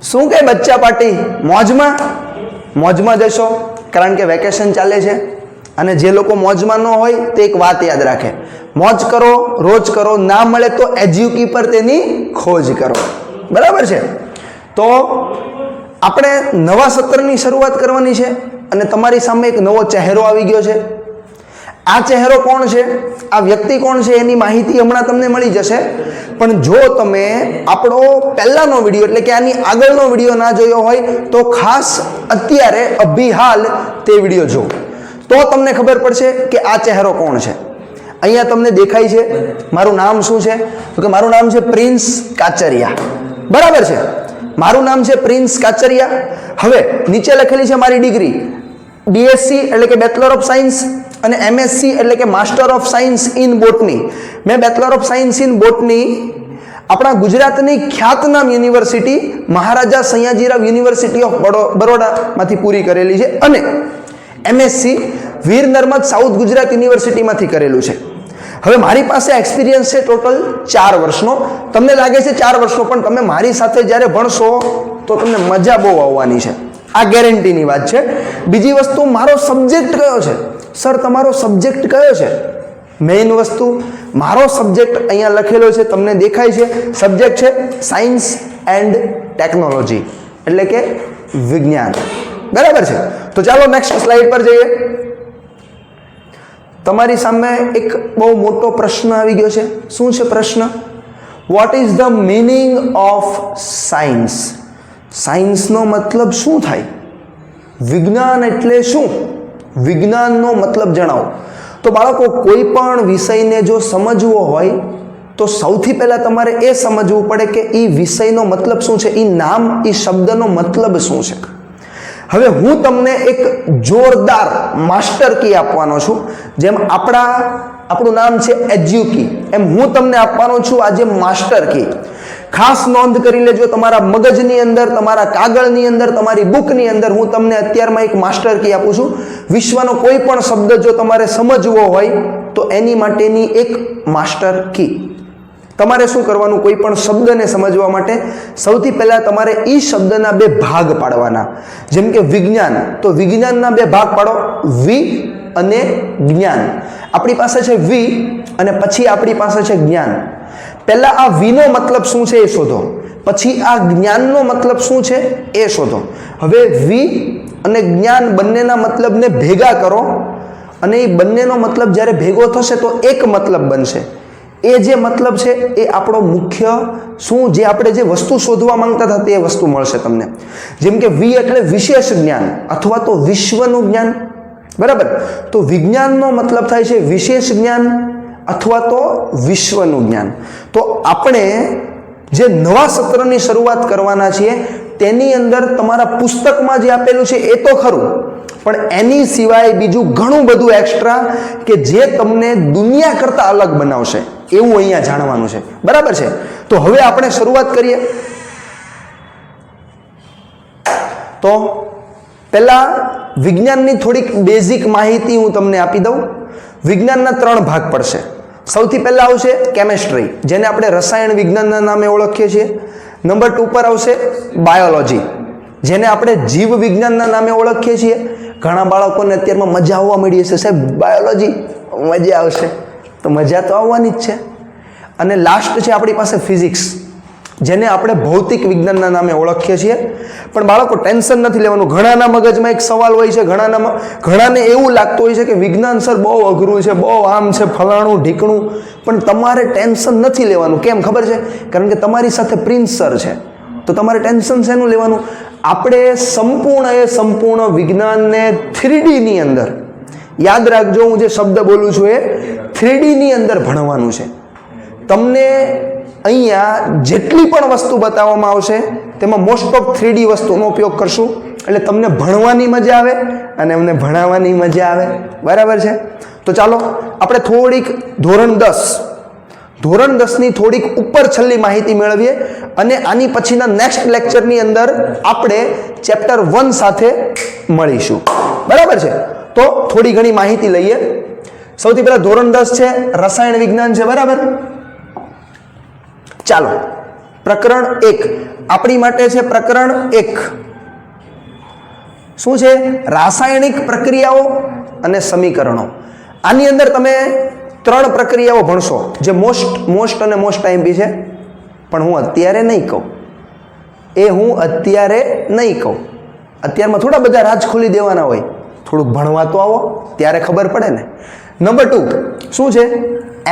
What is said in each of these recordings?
શું કે બચ્ચા પાર્ટી મોજમાં મોજમાં જશો, કારણ કે વેકેશન ચાલે છે. અને જે લોકો મોજમાં ન હોય તે એક વાત યાદ રાખે, મોજ કરો, રોજ કરો, ના મળે તો એજ્યુકી પર તેની ખોજ કરો. બરાબર છે. તો આપણે નવા સત્રની શરૂઆત કરવાની છે અને તમારી સામે એક નવો ચહેરો આવી ગયો છે. આ ચહેરો કોણ છે, આ વ્યક્તિ કોણ છે, એની માહિતી હમણાં તમને મળી જશે. પણ જો તમે આપણો પહેલાનો વિડીયો એટલે કે આની આગળનો વિડીયો ના જોયો હોય તો ખાસ અત્યારે અભિહાલ તે વિડીયો જો, તો તમને ખબર પડશે કે આ ચહેરો કોણ છે. અહીંયા તમને દેખાય છે મારું નામ શું છે, તો કે મારું નામ છે પ્રિન્સ કાચરિયા. બરાબર છે, મારું નામ છે પ્રિન્સ કાચરિયા. હવે નીચે લખેલી છે મારી ડિગ્રી, બીએસસી એટલે કે બેચલર ઓફ સાયન્સ અને એમએસસી એટલે કે master of science in botany. મેં bachelor of science in botany આપણા ગુજરાતની ખ્યાતનામ university Maharaja Sayajirao university of બરોડામાંથી પૂરી કરેલી છે અને એમએસસી વીર નર્મદ સાઉથ ગુજરાત યુનિવર્સિટીમાંથી કરેલું છે. હવે મારી પાસે એક્સપિરિયન્સ છે ટોટલ 4 વર્ષનો. તમને લાગે છે 4 વર્ષનો, પણ તમે મારી સાથે જ્યારે ભણશો તો તમને મજા બહુ આવવાની છે, આ ગેરંટીની વાત છે. બીજી વસ્તુ, મારો સબ્જેક્ટ કયો છે? સર તમારો સબ્જેક્ટ કયો છે? મેઇન વસ્તુ, મારો સબ્જેક્ટ અહીંયા લખેલો છે, તમને દેખાય છે. સબ્જેક્ટ છે સાયન્સ એન્ડ ટેકનોલોજી એટલે કે વિજ્ઞાન. બરાબર છે. તો ચાલો નેક્સ્ટ સ્લાઇડ પર જઈએ. તમારી સામે એક બહુ મોટો પ્રશ્ન આવી ગયો છે. શું છે પ્રશ્ન? What is the meaning of science? સાયન્સનો મતલબ શું થાય? વિજ્ઞાન એટલે શું? વિજ્ઞાનનો મતલબ જણાવો. તો બાળકો, કોઈ પણ વિષયને જો સમજવો હોય તો સૌથી પહેલાં તમારે એ સમજવું પડે કે એ વિષયનો મતલબ શું છે, એ નામ, એ શબ્દનો મતલબ શું છે. હવે હું તમને એક જોરદાર માસ્ટર કી આપવાનો છું. જેમ આપણું નામ છે એજ્યુકી, એમ હું તમને આપવાનો છું આજે માસ્ટર કી. ખાસ નોંધ કરી લેજો, તમારા મગજની અંદર, તમારા કાગળની અંદર, તમારી બુકની અંદર હું તમને અત્યારમાં એક માસ્ટર કી આપું છું. વિશ્વનો કોઈ પણ શબ્દ જો તમારે સમજવો હોય તો એની માટેની એક માસ્ટર કી. તમારે શું કરવાનું? કોઈ પણ શબ્દને સમજવા માટે સૌથી પહેલાં તમારે એ શબ્દના 2 ભાગ પાડવાના. જેમ કે વિજ્ઞાન, તો વિજ્ઞાનના 2 ભાગ પાડો, વિ અને જ્ઞાન. આપણી પાસે છે વિ અને પછી આપણી પાસે છે જ્ઞાન. પહેલા આ વિનો મતલબ શું છે એ શોધો, પછી આ જ્ઞાનનો મતલબ શું છે એ શોધો. હવે વિ અને જ્ઞાન બંનેના મતલબને ભેગા કરો અને એ બંનેનો મતલબ જ્યારે ભેગો થશે તો એક મતલબ બનશે. એ જે મતલબ છે એ આપણો મુખ્ય શું, જે આપણે જે વસ્તુ શોધવા માંગતા હતા તે વસ્તુ મળશે તમને. જેમ કે વિ એટલે વિશેષ જ્ઞાન અથવા તો વિશ્વનું જ્ઞાન. બરાબર. તો વિજ્ઞાનનો મતલબ થાય છે વિશેષ જ્ઞાન અથવા તો વિશ્વનું જ્ઞાન. તો આપણે જે નવા સત્રની શરૂઆત કરવાના છીએ તેની અંદર તમારા પુસ્તકમાં જે આપેલું છે એ તો ખરું, પણ એની સિવાય બીજું ઘણું બધું એક્સ્ટ્રા કે જે તમને દુનિયા કરતાં અલગ બનાવશે એવું અહીંયા જાણવાનું છે. બરાબર છે. તો હવે આપણે શરૂઆત કરીએ. તો પહેલા વિજ્ઞાનની થોડીક બેઝિક માહિતી હું તમને આપી દઉં. વિજ્ઞાનના 3 ભાગ પડશે. સૌથી પહેલા આવશે કેમેસ્ટ્રી, જેને આપણે રસાયણ વિજ્ઞાનના નામે ઓળખીએ છીએ. નંબર 2 પર આવશે બાયોલોજી, જેને આપણે જીવ વિજ્ઞાનના નામે ઓળખીએ છીએ. ઘણા બાળકોને અત્યારમાં મજા આવવા મળી હશે, સાહેબ બાયોલોજી મજા આવશે. તો મજા તો આવવાની જ છે. અને લાસ્ટ છે આપણી પાસે ફિઝિક્સ, જેને આપણે ભૌતિક વિજ્ઞાનના નામે ઓળખીએ છીએ. પણ બાળકો ટેન્શન નથી લેવાનું. ઘણાના મગજમાં એક સવાલ હોય છે, ઘણાને એવું લાગતું હોય છે કે વિજ્ઞાન સર બહુ અઘરું છે, બહુ આમ છે, ફલાણું ઢીકણું. પણ તમારે ટેન્શન નથી લેવાનું. કેમ ખબર છે? કારણ કે તમારી સાથે પ્રિન્સ સર છે. તો તમારે ટેન્શન શેનું લેવાનું? આપણે સંપૂર્ણ વિજ્ઞાનને 3D ની અંદર, યાદ રાખજો હું જે શબ્દ બોલું છું એ 3D ની અંદર ભણવાનું છે. તમને અહીંયા જેટલી પણ વસ્તુ બતાવવામાં આવશે તેમાં મોસ્ટ ઓફ 3D વસ્તુનો ઉપયોગ કરશું, એટલે તમને ભણવાની મજા આવે અને અમને ભણાવવાની મજા આવે. બરાબર છે. તો ચાલો આપણે થોડીક ધોરણ 10ની થોડીક ઉપર છેલ્લી માહિતી મેળવીએ અને આની પછીના નેક્સ્ટ લેક્ચરની અંદર આપણે ચેપ્ટર 1 સાથે મળીશું. બરાબર છે. તો થોડી ઘણી માહિતી લઈએ. સૌથી પહેલા ધોરણ 10 છે, રસાયણ વિજ્ઞાન છે. બરાબર. ચાલો પ્રકરણ 1 આપણી માટે છે પ્રકરણ 1 શું છે? રાસાયણિક પ્રક્રિયાઓ અને સમીકરણો. આની અંદર તમે 3 પ્રક્રિયાઓ ભણશો જે મોસ્ટ આઈએમપી છે, પણ હું અત્યારે નહીં કહું. અત્યારમાં થોડા બધા રાજ ખોલી દેવાના હોય, થોડુંક ભણવા તો આવો ત્યારે ખબર પડે ને. નંબર 2 શું છે?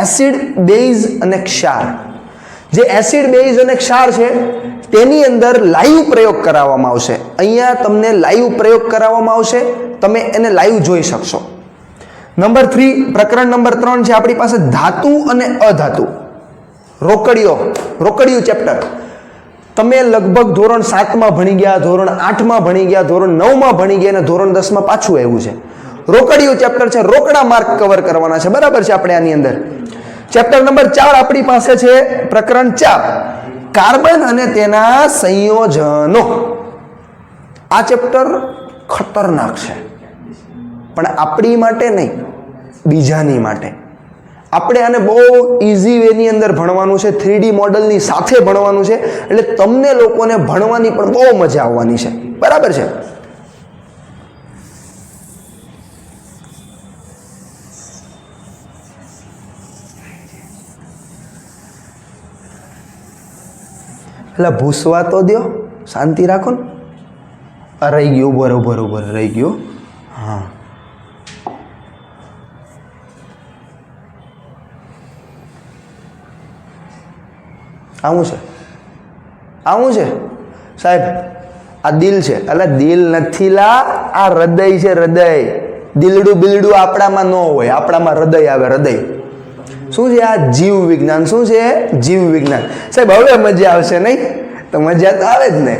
એસિડ, બેઝ અને ક્ષાર. જે એસિડ, બેઝ અને ક્ષાર છે તેની અંદર લાઈવ પ્રયોગ કરાવવામાં આવશે. અહીંયા તમને લાઈવ પ્રયોગ કરાવવામાં આવશે, તમે એને લાઈવ જોઈ શકશો. નંબર 3 પ્રકરણ નંબર 3 છે આપણી પાસે ધાતુ અને અધાતુ. રોકડિયું ચેપ્ટર તમે લગભગ ધોરણ 7માં ભણી ગયા, ધોરણ 8માં ભણી ગયા, ધોરણ 9માં ભણી ગયા અને ધોરણ 10માં પાછું આવ્યું છે. રોકડિયું ચેપ્ટર છે, રોકડા માર્ક કવર કરવાના છે, બરાબર છે. આપણે આની અંદર ચેપ્ટર નંબર 4 આપણી પાસે છે પ્રકરણ 4 કાર્બન અને તેના સંયોજનો. આ ચેપ્ટર ખતરનાક છે, પણ આપણી માટે નહીં, બીજાની માટે. આપણે આને બહુ ઇઝી વેની અંદર ભણવાનું છે, 3D મોડલની સાથે ભણવાનું છે, એટલે તમને લોકોને ભણવાની પણ બહુ મજા આવવાની છે, બરાબર છે. એટલે ભૂસવા તો દો, શાંતિ રાખો ને. રહી ગયું, બરોબર રહી ગયું. હા, આવું છે સાહેબ. આ દિલ છે, એટલે દિલ નથી લા, આ હૃદય છે. હૃદય, દિલડું આપણામાં ન હોય, આપણામાં હૃદય આવે. હૃદય શું છે? આ જીવ વિજ્ઞાન. શું છે? જીવ વિજ્ઞાન. સાહેબ હવે મજા આવશે નહીં? તો મજા તો આવે જ ને.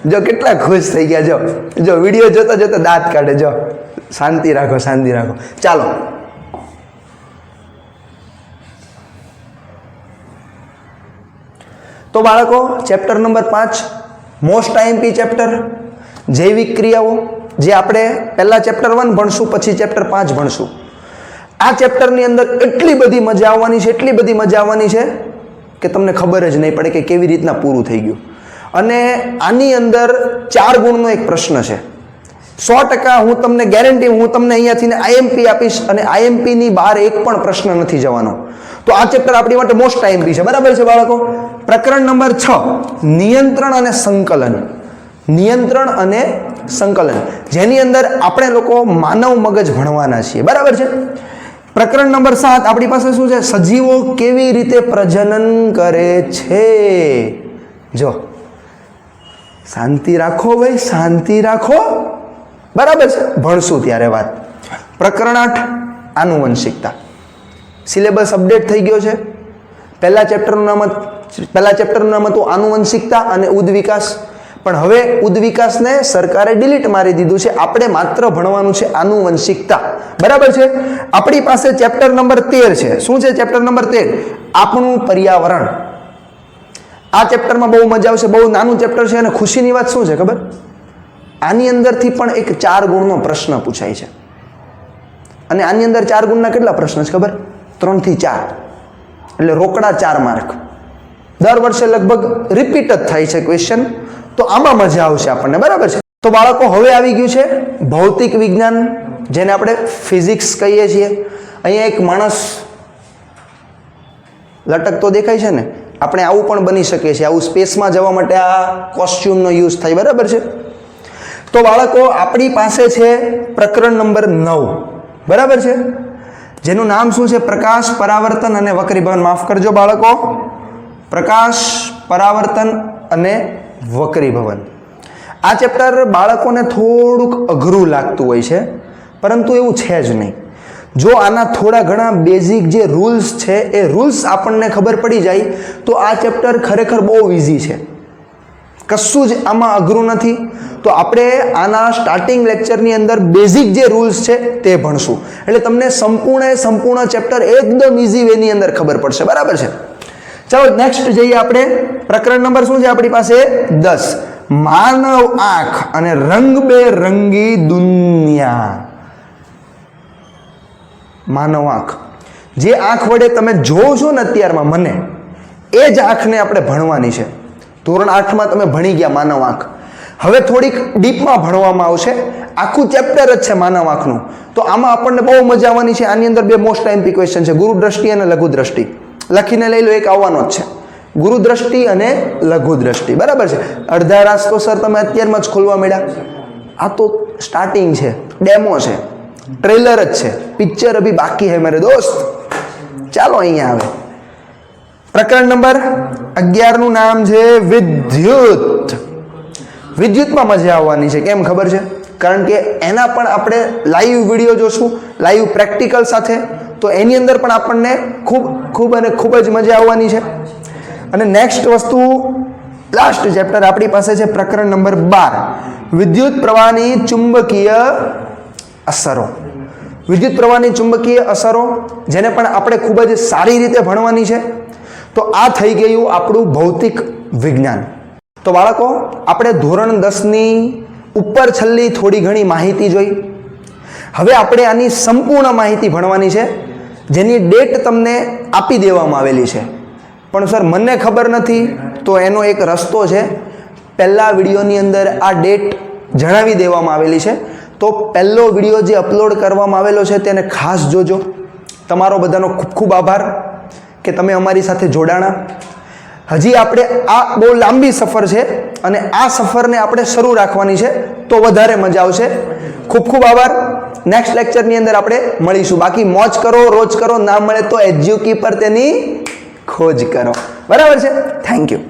જો કેટલા ખુશ થઈ ગયા. જો વિડીયો જોતા દાંત કાઢે. જો શાંતિ રાખો. ચાલો, તો બાળકો chapter number 5 most IMP chapter જૈવિક ક્રિયાઓ, જે આપણે પહેલા ચેપ્ટર 1 ભણશું, પછી ચેપ્ટર 5 ભણશું. આ ચેપ્ટરની અંદર એટલી બધી મજા આવવાની છે કે તમને ખબર જ નહીં પડે કે કેવી રીતના પૂરું થઈ ગયું. અને આની અંદર 4 ગુણનો એક પ્રશ્ન છે. 100% હું તમને ગેરંટી, હું તમને અહીંયાથી આઈએમપી આપીશ અને આઈએમપીની બહાર એક પણ પ્રશ્ન નથી જવાનો. તો આ ચેપ્ટર આપણી માટે મોસ્ટ આઈએમપી છે, બરાબર છે બાળકો. પ્રકરણ નંબર 6 નિયંત્રણ અને સંકલન, જેની અંદર આપણે લોકો માનવ મગજ ભણવાના છીએ, બરાબર છે. પ્રકરણ નંબર 7 આપણી પાસે શું છે? સજીવો કેવી રીતે પ્રજનન કરે છે. જો શાંતિ રાખો ભાઈ, શાંતિ રાખો, બરાબર છે. ભણશું ત્યારે વાત. પ્રકરણ 8 આનુવંશિકતા. સિલેબસ અપડેટ થઈ ગયો છે. પહેલા ચેપ્ટરનું નામ હતું આનુવંશિકતા અને ઉદ્વિકાસ, પણ હવે ઉદ્વિકાસને સરકારે ડિલીટ મારી દીધું છે. આપણે માત્ર ભણવાનું છે આનુવંશિકતા, બરાબર છે. આપણી પાસે ચેપ્ટર નંબર 13 છે. શું છે ચેપ્ટર નંબર 13? આપણું પર્યાવરણ. આ ચેપ્ટરમાં બહુ મજા આવશે. બહુ નાનું ચેપ્ટર છે અને ખુશીની વાત શું છે ખબર? આની અંદરથી પણ એક 4 ગુણનો પ્રશ્ન પૂછાય છે. અને આની અંદર 4 ગુણના કેટલા પ્રશ્ન છે ખબર? 3 થી 4, એટલે રોકડા 4 માર્ક. દર વર્ષે લગભગ રિપીટ જ થાય છે ક્વેશ્ચન. તો આમાં મજા આવશે આપણને, બરાબર છે. તો બાળકો હવે આવી ગયું છે ભૌતિક વિજ્ઞાન, જેને આપણે ફિઝિક્સ કહીએ છીએ. અહીંયા એક માણસ લટકતો દેખાય છે ને, આપણે આવું પણ બની શકે છે. આવું સ્પેસમાં જવા માટે આ કોસ્ચ્યુમનો યુઝ થાય, બરાબર છે. તો બાળકો આપણી પાસે છે પ્રકરણ નંબર 9, બરાબર છે, જેનું નામ શું છે? પ્રકાશ, પરાવર્તન અને વક્રીભવન. માફ કરજો બાળકો, પ્રકાશ, પરાવર્તન અને વક્રીભવન. આ ચેપ્ટર બાળકોને થોડુંક અઘરું લાગતું હોય છે, પરંતુ એવું છે જ નહીં. જો આના થોડા ઘણા બેઝિક જે રૂલ્સ છે એ રૂલ્સ આપણને ખબર પડી જાય તો આ ચેપ્ટર ખરેખર બહુ ઇઝી છે. કશું જ આમાં અઘરું નથી. તો આપણે આના સ્ટાર્ટિંગ લેક્ચરની અંદર બેઝિક જે રૂલ્સ છે તે ભણશું, એટલે તમને સંપૂર્ણ ચેપ્ટર એકદમ ઇઝી વેની અંદર ખબર પડશે, બરાબર છે. ચાલો નેક્સ્ટ જઈએ આપણે. પ્રકરણ નંબર શું છે આપણી પાસે? 10 માનવ આંખ અને રંગબેરંગી દુનિયા. માનવ આંખ, જે આંખ વડે તમે જોવો છો ને અત્યારમાં મને, એ જ આંખને આપણે ભણવાની છે. ધોરણ 8માં તમે ભણી ગયા માનવ આંખ. હવે થોડીક ડીપમાં ભણવામાં આવશે. આખું ચેપ્ટર જ છે માનવ આંખનું. તો આમાં આપણને બહુ મજા આવવાની છે. આની અંદર બે મોસ્ટ આઈએમપી ક્વેશ્ચન છે, ગુરુ દ્રષ્ટિ અને લઘુ દ્રષ્ટિ. લખીને લઈ લો, એક આવવાનો જ છે, ગુરુ દ્રષ્ટિ અને લઘુ દ્રષ્ટિ. બરાબર છે. અડધા રાસ તો સર તમે અત્યારમાં જ ખોલવા મળ્યા. આ તો સ્ટાર્ટિંગ છે, ડેમો છે, ટ્રેલર જ છે, પિક્ચર અભી બાકી હે મેરે દોસ્ત. ચાલો અહીંયા આવે પ્રકરણ નંબર 11 નું નામ છે વિદ્યુત. વિદ્યુતમાં મજા આવવાની છે. કેમ ખબર છે? કારણ કે એના પણ આપણે લાઈવ વિડીયો જોશું, લાઈવ પ્રેક્ટિકલ સાથે. તો એની અંદર પણ આપણને ખૂબ જ મજા આવવાની છે. અને નેક્સ્ટ વસ્તુ, લાસ્ટ ચેપ્ટર આપણી પાસે છે પ્રકરણ નંબર 12, વિદ્યુત પ્રવાહની ચુંબકીય અસરો. વિદ્યુત પ્રવાહની ચુંબકીય અસરો, જેને પણ આપણે ખૂબ જ સારી રીતે ભણવાની છે. તો આ થઈ ગયું આપણું ભૌતિક વિજ્ઞાન. તો બાળકો, આપણે ધોરણ 10ની ઉપર છેલ્લી થોડી ઘણી માહિતી જોઈ. હવે આપણે આની સંપૂર્ણ માહિતી ભણવાની છે, જેની ડેટ તમને આપી દેવામાં આવેલી છે. પણ સર મને ખબર નથી, તો એનો એક રસ્તો છે. પહેલા વિડીયોની અંદર આ ડેટ જણાવી દેવામાં આવેલી છે. તો પહેલો વિડીયો જે અપલોડ કરવામાં આવેલો છે તેને ખાસ જોજો. તમારો બધાનો ખૂબ ખૂબ આભાર કે તમે અમારી સાથે જોડાણા. હજી આપણે આ બહુ લાંબી સફર છે અને આ સફરને આપણે શરૂ રાખવાની છે, તો વધારે મજા આવશે. ખૂબ ખૂબ આભાર. નેક્સ્ટ લેક્ચરની અંદર આપણે મળીશું. બાકી મોજ કરો, રોજ કરો, ના મળે તો એજ્યુકી પર તેની ખોજ કરો. બરાબર છે? Thank you.